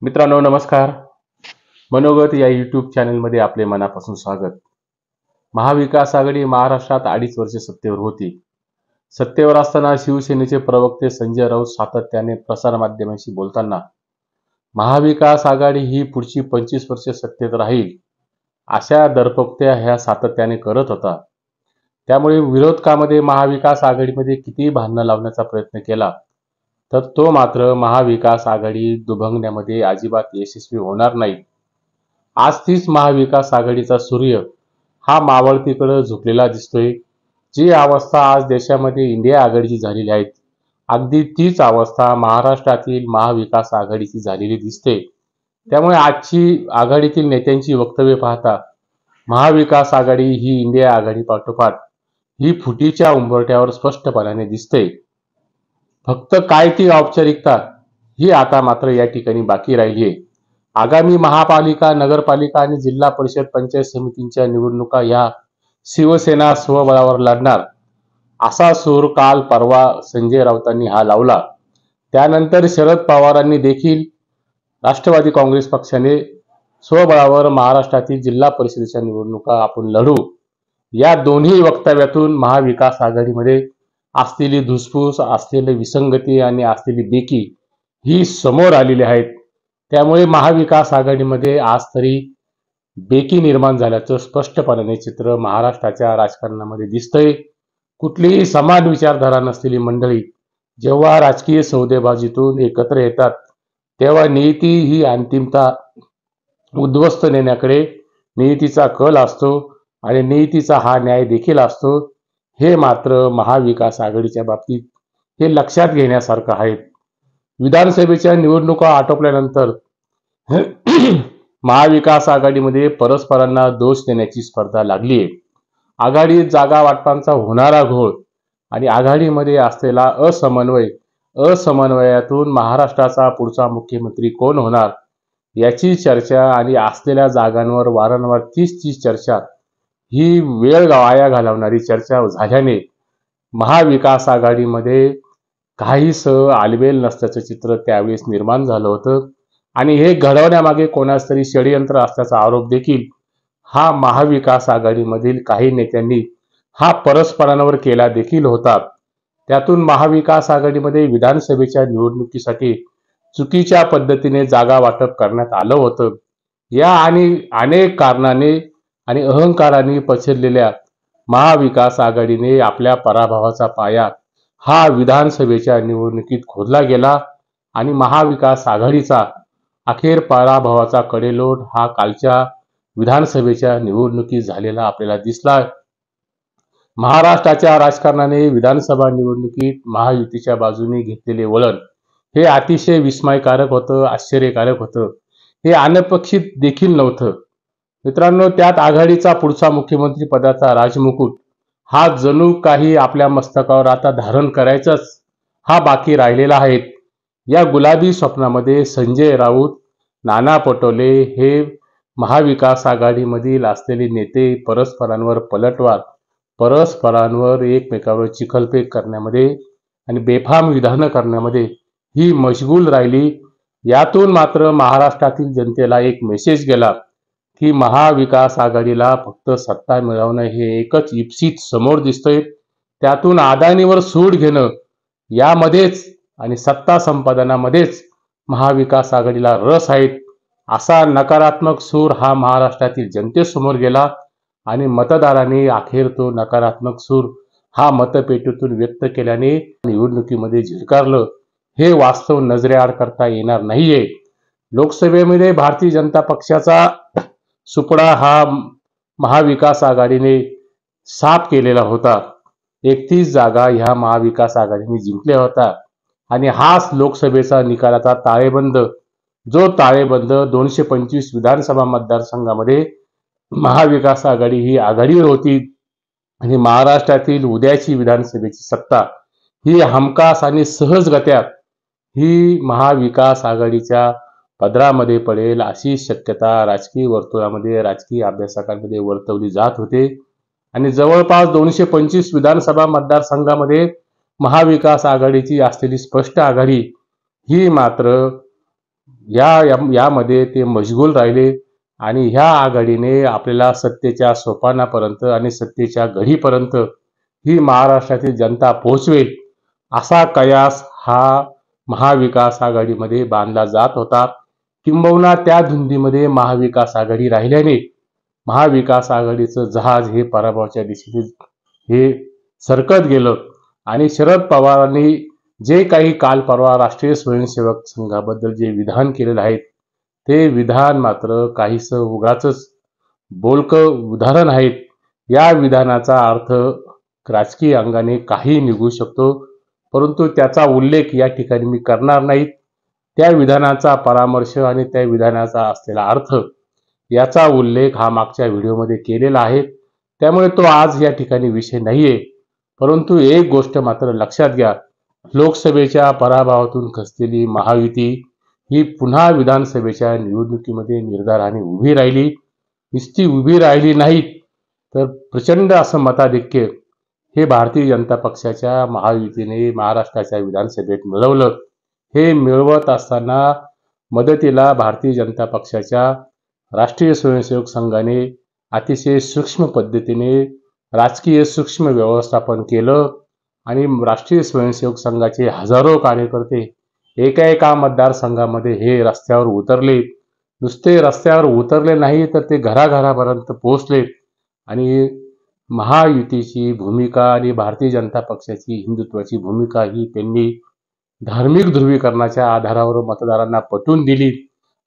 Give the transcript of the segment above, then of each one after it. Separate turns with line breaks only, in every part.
मित्रांनो नमस्कार. मनोगत या यूट्यूब चॅनलमध्ये आपले मनापासून स्वागत. महाविकास आघाडी महाराष्ट्रात 2.5 वर्षे सत्तेवर होती. सत्तेवर असताना शिवसेनेचे प्रवक्ते संजय राऊत सातत्याने प्रसारमाध्यमांशी बोलताना महाविकास आघाडी ही पुढची 25 वर्षे सत्तेत राहील अशा दरपोक्त्या ह्या सातत्याने करत होता. त्यामुळे विरोधकामध्ये महाविकास आघाडीमध्ये कितीही भांडणं लावण्याचा प्रयत्न केला तर तो मात्र महाविकास आघाडी दुभंगण्यामध्ये अजिबात यशस्वी होणार नाही. आज तीच महाविकास आघाडीचा सूर्य हा मावळतीकडे झुकलेला दिसतोय. जी अवस्था आज देशामध्ये इंडिया आघाडीची झालेली आहे अगदी तीच अवस्था महाराष्ट्रातील महाविकास आघाडीची झालेली दिसते. त्यामुळे आजची आघाडीतील नेत्यांची वक्तव्य पाहता महाविकास आघाडी ही इंडिया आघाडी पाठोपाठ ही फुटीच्या उंबरठ्यावर स्पष्टपणाने दिसते. फक्त काय ती औपचारिकता ही आता मात्र या ठिकाणी बाकी राहिली आहे. आगामी महापालिका, नगरपालिका आणि जिल्हा परिषद पंचायत समितींच्या निवडणुका ह्या शिवसेना स्वबळावर लढणार असा सूर काल परवा संजय राऊतांनी हा लावला. त्यानंतर शरद पवारांनी देखील राष्ट्रवादी काँग्रेस पक्षाने स्वबळावर महाराष्ट्रातील जिल्हा परिषदेच्या निवडणुका आपण लढू या दोन्ही वक्तव्यातून महाविकास आघाडीमध्ये असलेली धुसफूस, असलेली विसंगती आणि असलेली बेकी ही समोर आलेली आहेत. त्यामुळे महाविकास आघाडीमध्ये आज तरी बेकी निर्माण झाल्याचं स्पष्टपणाने चित्र महाराष्ट्राच्या राजकारणामध्ये दिसतंय. कुठलीही समान विचारधारा नसलेली मंडळी जेव्हा राजकीय सौदेबाजीतून एकत्र येतात तेव्हा नियती ही अंतिमता उद्ध्वस्त नेण्याकडे नियतीचा कल असतो आणि नियतीचा हा न्याय देखील असतो. हे मात्र महाविकास आघाडीच्या बाबतीत हे लक्षात घेण्यासारखं आहे. विधानसभेच्या निवडणुका आटोपल्यानंतर महाविकास आघाडीमध्ये परस्परांना दोष देण्याची स्पर्धा लागली आहे. आघाडीत जागा वाटपांचा होणारा घोळ आणि आघाडीमध्ये असलेला असमन्वयातून महाराष्ट्राचा पुढचा मुख्यमंत्री कोण होणार याची चर्चा आणि असलेल्या जागांवर वारंवार तीच चर्चा ही वेळ वाया घालवणारी चर्चा झाल्याने महाविकास आघाडीमध्ये काहीसं आलबेल नसल्याचं चित्र त्यावेळेस निर्माण झालं होतं. आणि हे घडवण्यामागे कोणाच तरी षडयंत्र असल्याचा आरोप देखील हा महाविकास आघाडीमधील काही नेत्यांनी हा परस्परांवर केला देखील होता. त्यातून महाविकास आघाडीमध्ये विधानसभेच्या निवडणुकीसाठी चुकीच्या पद्धतीने जागा वाटप करण्यात आलं होतं. या आणि अनेक कारणाने आणि अहंकाराने पछरलेल्या महाविकास आघाडीने आपल्या पराभवाचा पाया हा विधानसभेच्या निवडणुकीत खोदला गेला आणि महाविकास आघाडीचा अखेर पराभवाचा कडेलोट हा कालच्या विधानसभेच्या निवडणुकीत झालेला आपल्याला दिसला. महाराष्ट्राच्या राजकारणाने विधानसभा निवडणुकीत महायुतीच्या बाजूने घेतलेले वळण हे अतिशय विस्मयकारक होतं, आश्चर्यकारक होतं. हे अनपेक्षित देखील नव्हतं. मित्रांनो, त्यात आघाडीचा पुढचा मुख्यमंत्री पदाचा राजमुकुट हा जणू काही आपल्या मस्तकावर आता धारण करायचाच हा बाकी राहिलेला आहे. या गुलाबी स्वप्नामध्ये संजय राऊत, नाना पटोले हे महाविकास आघाडीमधील असलेले नेते परस्परांवर पलटवार, परस्परांवर एकमेकांवर चिखलफेक करण्यामध्ये आणि बेफाम विधानं करण्यामध्ये ही मशगूल राहिली. यातून मात्र महाराष्ट्रातील जनतेला एक मेसेज गेला की महाविकास आघाडीला फक्त सत्ता मिळवणं हे एकच इप्सित समोर दिसतंय. त्यातून अदानीवर सूड घेणं यामध्येच आणि सत्ता संपादनामध्येच महाविकास आघाडीला रस आहे असा नकारात्मक सूर हा महाराष्ट्रातील जनतेसमोर गेला आणि मतदारांनी अखेर तो नकारात्मक सूर हा मतपेटीतून व्यक्त केल्याने निवडणुकीमध्ये झिडकारलं. हे वास्तव नजरेआड करता येणार नाहीये. लोकसभेमध्ये भारतीय जनता पक्षाचा सुपडा हा महाविकास आघाडीने साफ केलेला होता. 31 जागा ह्या महाविकास आघाडीने जिंकल्या होता आणि हाच लोकसभेचा निकालाचा ताळेबंद, जो ताळेबंद 225 विधानसभा मतदारसंघामध्ये महाविकास आघाडी ही आघाडीवर होती आणि महाराष्ट्रातील उद्याची विधानसभेची सत्ता ही हमखास आणि सहजगत्या ही महाविकास आघाडीच्या पदरामध्ये पडेल अशी शक्यता राजकीय वर्तुळामध्ये, राजकीय अभ्यासकांमध्ये वर्तवली जात होते. आणि जवळपास 225 विधानसभा मतदारसंघामध्ये महाविकास आघाडीची असलेली स्पष्ट आघाडी ही मात्र यामध्ये ते मशगूल राहिले आणि ह्या आघाडीने आपल्याला सत्तेच्या सोपानापर्यंत आणि सत्तेच्या घडीपर्यंत ही महाराष्ट्रातील जनता पोहोचवेल असा कयास हा महाविकास आघाडीमध्ये बांधला जात होता. किंबहुना त्या धुंदीमध्ये महाविकास आघाडी राहिल्याने महाविकास आघाडीचं जहाज हे पराभवाच्या दिशेने हे सरकत गेलं आणि शरद पवारांनी जे काही काल परवा राष्ट्रीय स्वयंसेवक संघाबद्दल जे विधान केलेलं आहे ते विधान मात्र काहीसं उगाचच बोलकं उदाहरण आहेत. या विधानाचा अर्थ राजकीय अंगाने काही निघू शकतो, परंतु त्याचा उल्लेख या ठिकाणी मी करणार नाही. त्या विधानाचा परामर्श आणि त्या विधानाचा असलेला अर्थ याचा उल्लेख हा मागच्या व्हिडिओमध्ये केलेला आहे, त्यामुळे तो आज या ठिकाणी विषय नाहीये. परंतु एक गोष्ट मात्र लक्षात घ्या, लोकसभेच्या पराभवातून खचलेली महायुती ही पुन्हा विधानसभेच्या निवडणुकीमध्ये निर्धाराने उभी राहिली. नुसती उभी राहिली नाहीत तर प्रचंड असं मताधिक्य हे भारतीय जनता पक्षाच्या महायुतीने महाराष्ट्राच्या विधानसभेत मिळवलं. हे मिळवत असताना मदतीला भारतीय जनता पक्षाच्या राष्ट्रीय स्वयंसेवक संघाने अतिशय सूक्ष्म पद्धतीने राजकीय सूक्ष्म व्यवस्थापन केलं आणि राष्ट्रीय स्वयंसेवक संघाचे हजारो कार्यकर्ते एका मतदारसंघामध्ये हे रस्त्यावर उतरले. नुसते रस्त्यावर उतरले नाही तर ते घराघरापर्यंत पोहोचले आणि महायुतीची भूमिका आणि भारतीय जनता पक्षाची हिंदुत्वाची भूमिका ही त्यांनी धार्मिक ध्रुवीकरणाच्या आधारावर मतदारांना पटवून दिली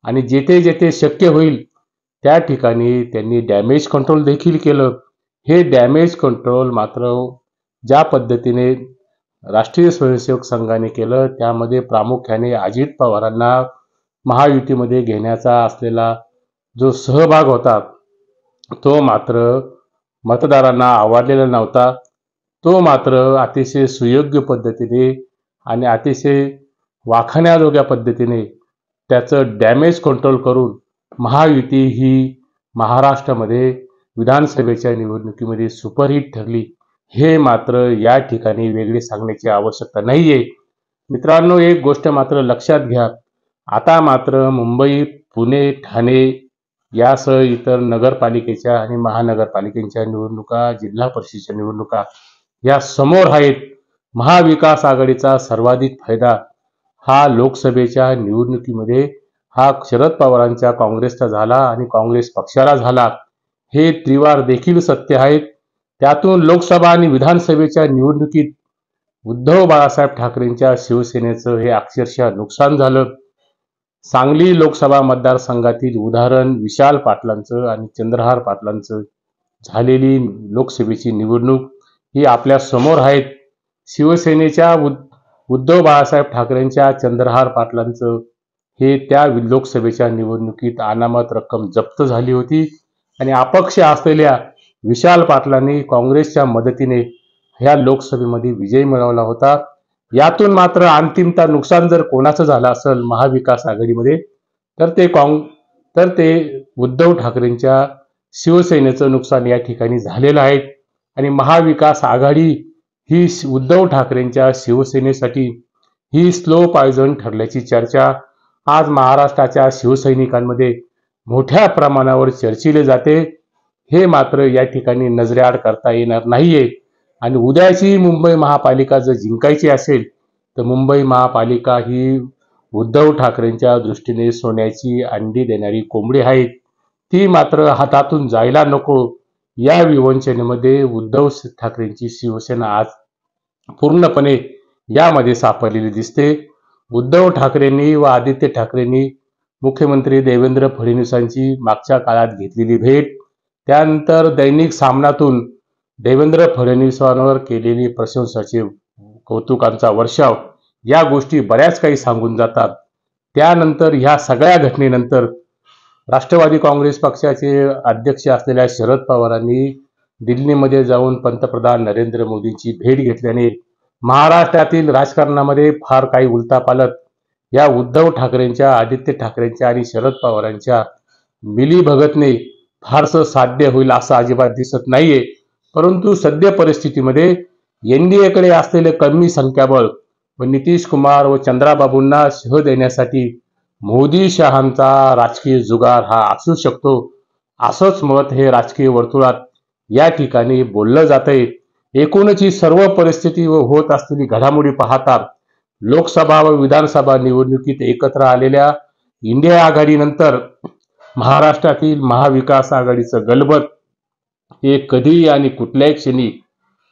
आणि जेथे जेथे शक्य होईल त्या ठिकाणी त्यांनी डॅमेज कंट्रोल देखील केलं. हे डॅमेज कंट्रोल मात्र ज्या पद्धतीने राष्ट्रीय स्वयंसेवक संघाने केलं त्यामध्ये प्रामुख्याने अजित पवारांना महायुतीमध्ये घेण्याचा असलेला जो सहभाग होता तो मात्र मतदारांना आवडलेला नव्हता. तो मात्र अतिशय सुयोग्य पद्धतीने आणि अतिशय वाखाण्याजोग्या पद्धतीने त्याचं डॅमेज कंट्रोल करून महायुती ही महाराष्ट्रामध्ये विधानसभेच्या निवडणुकीमध्ये सुपरहिट ठरली. हे मात्र या ठिकाणी वेगळे सांगण्याची आवश्यकता नाहीये. मित्रांनो, एक गोष्ट मात्र लक्षात घ्या, आता मात्र मुंबई, पुणे, ठाणे यासह इतर नगरपालिकेच्या आणि महानगरपालिकेच्या निवडणुका, जिल्हा परिषदेच्या निवडणुका या समोर आहेत. महाविकास आघाडीचा सर्वाधिक फायदा हा लोकसभेच्या निवडणुकीमध्ये हा शरद पवारांच्या काँग्रेसचा झाला आणि काँग्रेस पक्षाला झाला. हे त्रिवार देखील सत्य आहेत. त्यातून लोकसभा आणि विधानसभेच्या निवडणुकीत उद्धव बाळासाहेब ठाकरेंच्या शिवसेनेचं हे अक्षरशः नुकसान झालं. सांगली लोकसभा मतदारसंघातील उदाहरण विशाल पाटलांचं आणि चंद्रहार पाटलांचं झालेली लोकसभेची निवडणूक ही आपल्या समोर आहेत. शिवसेनेच्या उद्धव बाळासाहेब ठाकरेंच्या चंद्रहार पाटलांचं हे त्या लोकसभेच्या निवडणुकीत अनामत रक्कम जप्त झाली होती आणि अपक्ष असलेल्या विशाल पाटलांनी काँग्रेसच्या मदतीने ह्या लोकसभेमध्ये विजय मिळवला होता. यातून मात्र अंतिमता नुकसान जर कोणाचं झालं असेल महाविकास आघाडीमध्ये तर ते उद्धव ठाकरेंच्या शिवसेनेचं नुकसान या ठिकाणी झालेलं आहे आणि महाविकास आघाडी ही उद्धव ठाकरेंच्या शिवसेनेसाठी ही स्लो पॉयझन ठरल्याची चर्चा आज महाराष्ट्राच्या शिवसैनिकांमध्ये मोठ्या प्रमाणावर चर्चिले जाते. हे मात्र या ठिकाणी नजरेआड करता येणार नाहीये आणि उद्याची मुंबई महापालिका जर जिंकायची असेल तर मुंबई महापालिका ही उद्धव ठाकरेंच्या दृष्टीने सोन्याची अंडी देणारी कोंबडी आहे. ती मात्र हातातून जायला नको या विवंचनेमध्ये उद्धव ठाकरेंची शिवसेना आज पूर्णपणे यामध्ये सापडलेली दिसते. उद्धव ठाकरेंनी व आदित्य ठाकरेंनी मुख्यमंत्री देवेंद्र फडणवीसांची मागच्या काळात घेतलेली भेट, त्यानंतर दैनिक सामनातून देवेंद्र फडणवीसांवर केलेली प्रशंसाचे कौतुकांचा वर्षाव या गोष्टी बऱ्याच काही सांगून जातात. त्यानंतर ह्या सगळ्या घटनेनंतर राष्ट्रवादी काँग्रेस पक्षाचे अध्यक्ष असलेल्या शरद पवारांनी दिल्लीमध्ये जाऊन पंतप्रधान नरेंद्र मोदींची भेट घेतल्याने महाराष्ट्रातील राजकारणामध्ये फार काही उलथापालथ या उद्धव ठाकरेंच्या, आदित्य ठाकरेंच्या आणि शरद पवारांच्या मिलीभगतने फारसं साध्य होईल असं अजिबात दिसत नाहीये. परंतु सद्य परिस्थितीमध्ये एनडीएकडे असलेले कमी संख्याबळ व नितीश कुमार व चंद्राबाबूंना शह देण्यासाठी मोदी शहांचा राजकीय जुगार हा असू शकतो, असंच मत हे राजकीय वर्तुळात या ठिकाणी बोललं जातंय. एकूणच ही सर्व परिस्थिती व होत असलेली घडामोडी पाहता लोकसभा व विधानसभा निवडणुकीत एकत्र आलेल्या इंडिया आघाडीनंतर महाराष्ट्रातील महाविकास आघाडीचं गलबत हे कधी आणि कुठल्याही क्षणी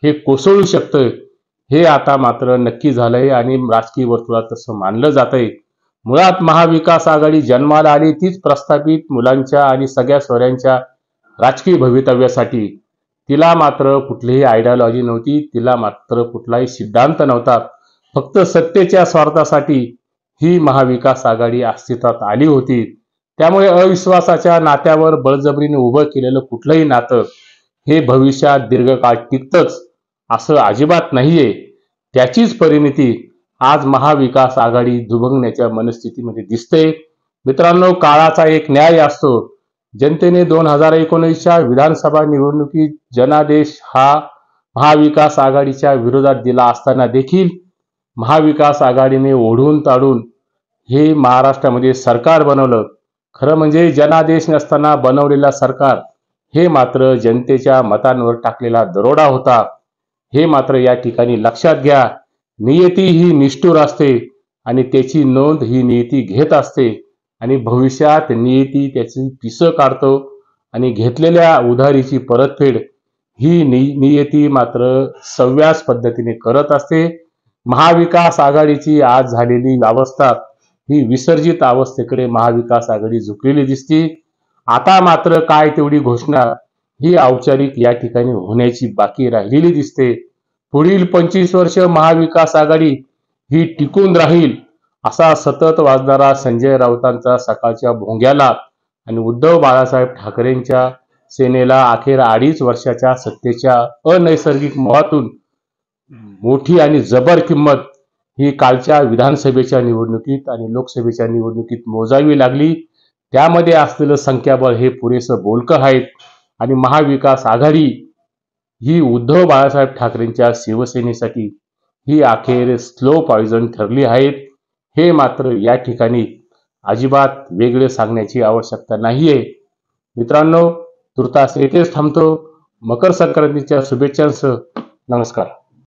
हे कोसळू शकतं, हे आता मात्र नक्की झालंय आणि राजकीय वर्तुळात तसं मानलं जातंय. मुळात महाविकास आघाडी जन्माला आली तीच प्रस्थापित मुलांच्या आणि सगळ्या सोयऱ्यांच्या राजकीय भवितव्यासाठी. तिला मात्र कुठलीही आयडिओलॉजी नव्हती, तिला मात्र कुठलाही सिद्धांत नव्हता. फक्त सत्तेच्या स्वार्थासाठी ही महाविकास आघाडी अस्तित्वात आली होती. त्यामुळे अविश्वासाच्या नात्यावर बळजबरीने उभं केलेलं कुठलंही नातं हे भविष्यात दीर्घकाळ टिकतंच असं अजिबात नाहीये. त्याचीच परिणती आज महाविकास आघाडी दुभंगण्याच्या मनस्थितीमध्ये दिसते. मित्रांनो, काळाचा एक न्याय असतो. जनतेने 2019च्या विधानसभा निवडणुकीत जनादेश हा महाविकास आघाडीच्या विरोधात दिला असताना देखील महाविकास आघाडीने ओढून ताडून हे महाराष्ट्रामध्ये सरकार बनवलं. खरं म्हणजे जनादेश नसताना बनवलेला सरकार हे मात्र जनतेच्या मतांवर टाकलेला दरोडा होता. हे मात्र या ठिकाणी लक्षात घ्या. नियती ही निष्ठुर असते आणि त्याची नोंद ही नियती घेत असते आणि भविष्यात नियती त्याची पिसं काढतो आणि घेतलेल्या उधारीची परतफेड ही नियती मात्र सव्यास पद्धतीने करत असते. महाविकास आघाडीची आज झालेली अवस्था ही विसर्जित अवस्थेकडे महाविकास आघाडी झुकलेली दिसते. आता मात्र काय तेवढी घोषणा ही औपचारिक या ठिकाणी होण्याची बाकी राहिलेली दिसते. पुढील 25 वर्ष महाविकास आघाडी ही टिकून राहील असा सतत वाजणारा संजय राऊतांचा सकाळच्या भोंग्याला आणि उद्धव बाळासाहेब ठाकरेंच्या सेनेला अखेर 2.5 वर्षाच्या सत्तेच्या अनैसर्गिक मोहातून मोठी आणि जबर किंमत ही कालच्या विधानसभेच्या निवडणुकीत आणि लोकसभेच्या निवडणुकीत मोजावी लागली. त्यामध्ये असलेलं संख्याबळ हे पुरेसं बोलकं आहे आणि महाविकास आघाडी ही उद्धव बाळासाहेब ठाकरेंच्या शिवसेनेसाठी ही अखेर स्लो पॉइझन ठरली आहे. हे मात्र या ठिकाणी अजिबात वेगळे सांगण्याची आवश्यकता नाहीये. मित्रांनो, तुर्तास येथेच थांबतो. मकर संक्रांतीच्या शुभेच्छांसह नमस्कार.